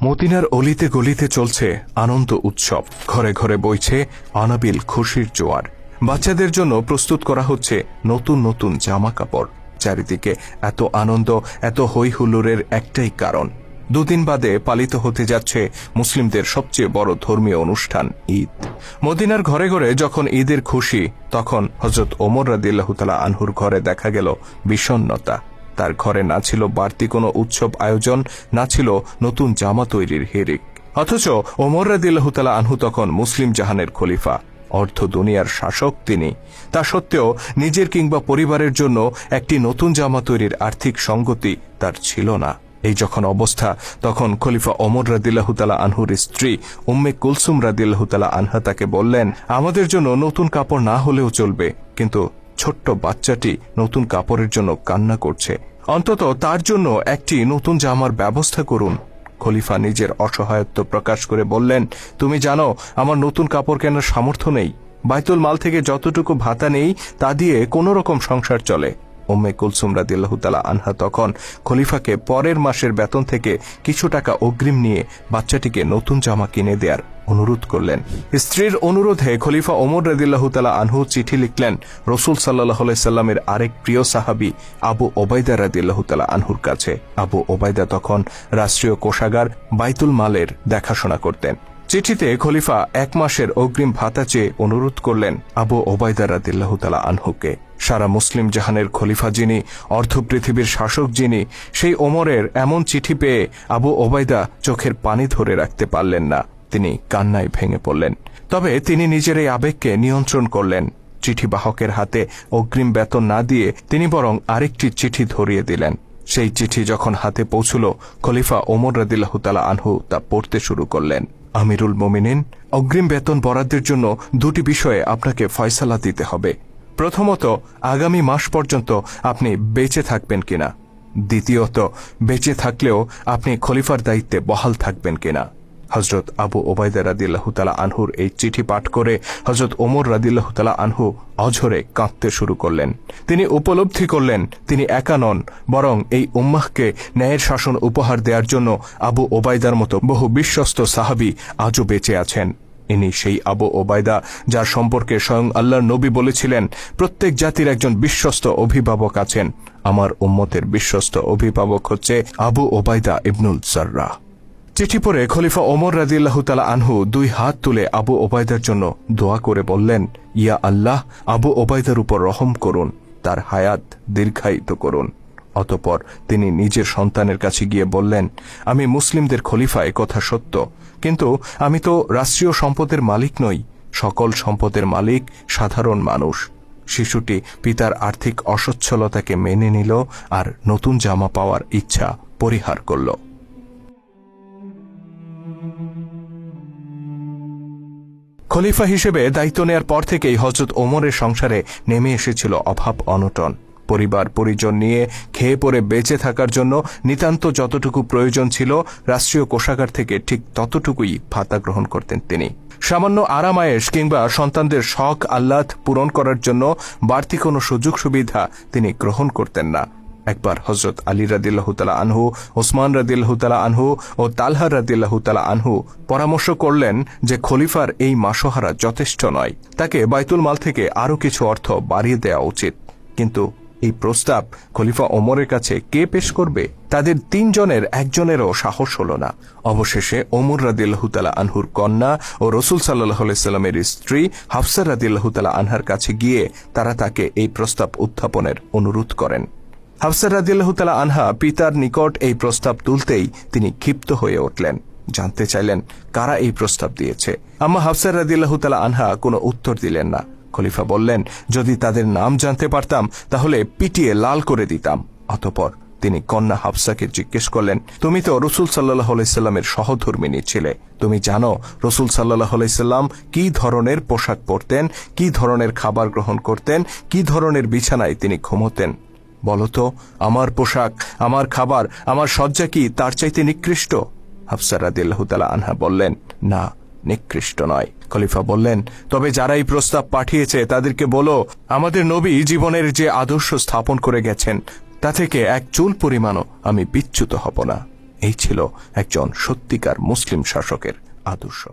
মদিনার অলিতে গলিতে চলছে আনন্দ উৎসব, ঘরে ঘরে বইছে অনাবিল খুশির জোয়ার। বাচ্চাদের জন্য প্রস্তুত করা হচ্ছে নতুন নতুন জামা কাপড়। চারিদিকে এত আনন্দ, এত হই হুল্লোড়ের একটাই কারণ, দুদিন বাদে পালিত হতে যাচ্ছে মুসলিমদের সবচেয়ে বড় ধর্মীয় অনুষ্ঠান ঈদ। মদিনার ঘরে ঘরে যখন ঈদের খুশি, তখন হযরত ওমর রাদিয়াল্লাহু তাআলা আনহুর ঘরে দেখা গেল বিষণ্ণতা। তার ঘরে না ছিল বাড়তি কোনো উৎসব আয়োজন, না ছিল নতুন জামা তৈরির হিড়িক। অথচ ওমর রাদিয়াল্লাহু তাআলা আনহু তখন মুসলিম জাহানের খলিফা, অর্ধ দুনিয়ার শাসক তিনি। তা সত্ত্বেও নিজের কিংবা পরিবারের জন্য একটি নতুন জামা তৈরির আর্থিক সঙ্গতি তার ছিল না। এই যখন অবস্থা, তখন খলিফা ওমর রাদিয়াল্লাহু তাআলা আনহুর স্ত্রী উম্মে কুলসুম রাদিয়াল্লাহু তাআলা আনহা তাকে বললেন, আমাদের জন্য নতুন কাপড় না হলেও চলবে, কিন্তু ছোট্ট বাচ্চাটি নতুন কাপড়ের জন্য কান্না করছে, অন্তত তার জন্য একটি নতুন জামার ব্যবস্থা করুন। খলিফা নিজের অসহায়ত্ব প্রকাশ করে বললেন, তুমি জানো আমার নতুন কাপড় কেনার সামর্থ্য নেই, বাইতুল মাল থেকে যতটুকু ভাতা নেই তা দিয়ে কোনো রকম সংসার চলে। উম্মে কুলসুম রাদিয়াল্লাহু তাআলা আনহা তখন খলিফাকে পরের মাসের বেতন থেকে কিছু টাকা অগ্রিম নিয়ে বাচ্চাটিকে নতুন জামা কিনে দেওয়ার অনুরোধ করলেন। স্ত্রীর অনুরোধে খলিফা ওমর রাদিয়াল্লাহু তাআলা আনহু চিঠি লিখলেন রাসূল সাল্লাল্লাহু আলাইহি সাল্লামের আরেক প্রিয় সাহাবী আবু ওবায়দা রাদিয়াল্লাহু তাআলা আনহুর কাছে। আবু ওবায়দা তখন রাষ্ট্রীয় কোষাগার বাইতুল মালের দেখাশোনা করতেন। চিঠিতে খলিফা 1 মাসের অগ্রিম ভাতা চেয়ে অনুরোধ করলেন আবু ওবায়দা রাদিয়াল্লাহু তাআলা আনহুকে। সারা মুসলিম জাহানের খলিফা যিনি, অর্ধ পৃথিবীর শাসক যিনি, সেই ওমরের এমন চিঠি পেয়ে আবু ওবায়দা চোখের পানি ধরে রাখতে পারলেন না। তিনি কান্নায় ভেঙে পড়লেন। তবে তিনি নিজের এই আবেগকে নিয়ন্ত্রণ করলেন। চিঠি বাহকের হাতে অগ্রিম বেতন না দিয়ে তিনি বরং আরেকটি চিঠি ধরিয়ে দিলেন। সেই চিঠি যখন হাতে পৌঁছল, খলিফা ওমর রাদিয়াল্লাহু তাআলা আনহু তা পড়তে শুরু করলেন। আমিরুল মোমিনিন, অগ্রিম বেতন বরাদ্দের জন্য 2টি বিষয়ে আপনাকে ফয়সালা দিতে হবে। প্রথমত, আগামী মাস পর্যন্ত আপনি বেঁচে থাকবেন কিনা। দ্বিতীয়ত, বেঁচে থাকলেও আপনি খলিফার দায়িত্বে বহাল থাকবেন কিনা। হযরত আবু ওবায়দা রাদিয়াল্লাহু তাআলা আনহুর এই চিঠি পাঠ করে হযরত ওমর রাদিয়াল্লাহু তাআলা আনহু অঝরে কাঁদতে শুরু করলেন। তিনি উপলব্ধি করলেন তিনি একা নন, বরং এই উম্মাহকে ন্যায়ের শাসন উপহার দেওয়ার জন্য আবু ওবায়দার মতো বহু বিশ্বস্ত সাহাবী আজও বেঁচে আছেন। ইনি সেই আবু ওবায়দা যার সম্পর্কে স্বয়ং আল্লাহর নবী বলেছিলেন, প্রত্যেক জাতির একজন বিশ্বস্ত অভিভাবক আছেন, আমার উম্মতের বিশ্বস্ত অভিভাবক হচ্ছে আবু ওবায়দা ইবনুল জাররাহ। চিঠি পড়ে খলিফা ওমর রাদিয়াল্লাহু তাআলা আনহু 2 হাত তুলে আবু ওবায়দার জন্য দোয়া করে বললেন, ইয়া আল্লাহ, আবু ওবায়দার উপর রহম করুন, তার হায়াত দীর্ঘায়িত করুন। অতঃপর তিনি নিজের সন্তানের কাছে গিয়ে বললেন, আমি মুসলিমদের খলিফা, কথা সত্য, কিন্তু আমি তো রাষ্ট্রীয় সম্পদের মালিক নই, সকল সম্পদের মালিক সাধারণ মানুষ। শিশুটি পিতার আর্থিক অসচ্ছলতাকে মেনে নিল আর নতুন জামা পাওয়ার ইচ্ছা পরিহার করল। খলিফা হিসেবে দায়িত্ব নেয়ার পর থেকেই হযরত ওমরের সংসারে নেমে এসেছিল অভাব অনটন। পরিবার পরিজন নিয়ে খেয়ে পরে বেঁচে থাকার জন্য নিতান্ত যতটুকু প্রয়োজন ছিল, রাষ্ট্রীয় কোষাগার থেকে ঠিক ততটুকুই ভাতা গ্রহণ করতেন তিনি। সামান্য আরামায়েশ কিংবা সন্তানদের শখ আহ্লাদ পূরণ করার জন্য বাড়তি কোনো সুযোগ সুবিধা তিনি গ্রহণ করতেন না। একবার হযরত আলী রাদিয়াল্লাহু তাআলা আনহু, ওসমান রাদিয়াল্লাহু তাআলা আনহু ও তালহা রাদিয়াল্লাহু তাআলা আনহু পরামর্শ করলেন যে খলিফার এই মাসোহারা যথেষ্ট নয়, তাকে বাইতুল মাল থেকে আরও কিছু অর্থ বাড়িয়ে দেওয়া উচিত। কিন্তু এই প্রস্তাব খলিফা ওমরের কাছে কে পেশ করবে? তাদের 3 জনের একজনেরও সাহস হল না। অবশেষে ওমর রাদিয়াল্লাহু তাআলা আনহুর কন্যা ও রাসূল সাল্লাল্লাহু আলাইহি সাল্লামের স্ত্রী হাফসা রাদিয়াল্লাহু তাআলা আনহার কাছে গিয়ে তারা তাকে এই প্রস্তাব উত্থাপনের অনুরোধ করেন। হাফসা রাদিয়াল্লাহু তাআলা আনহা পিতার নিকট এই প্রস্তাব তুলতেই তিনি ক্ষিপ্ত হয়ে উঠলেন। জানতে চাইলেন কারা এই প্রস্তাব দিয়েছে। আম্মা হাফসা রাদিয়াল্লাহু তাআলা আনহা কোনো উত্তর দিলেন না। খলিফা বললেন, যদি তাদের নাম জানতে পারতাম তাহলে পিটিয়ে লাল করে দিতাম। অতঃপর তিনি কন্যা হাফসাকে জিজ্ঞেস করলেন, তুমি তো রাসূল সাল্লাল্লাহু আলাইহি সাল্লামের সহধর্মিণী ছিলে, তুমি জানো রাসূল সাল্লাল্লাহু আলাইহি সাল্লাম কি ধরনের পোশাক পরতেন, কি ধরনের খাবার গ্রহণ করতেন, কি ধরনের বিছানায় তিনি ঘুমোতেন। বলতো, আমার পোশাক, আমার খাবার, আমার শয্যা কি তার চাইতে নিকৃষ্ট? হাফসা রাদিয়াল্লাহু তাআলা আনহা বললেন, না, নিকৃষ্ট নয়। খলিফা বললেন, তবে যারা এই প্রস্তাব পাঠিয়েছে তাদেরকে বলো, আমাদের নবী জীবনের যে আদর্শ স্থাপন করে গেছেন তা থেকে 1 চুল পরিমাণও আমি বিচ্যুত হব না। এই ছিল একজন সত্যিকার মুসলিম শাসকের আদর্শ।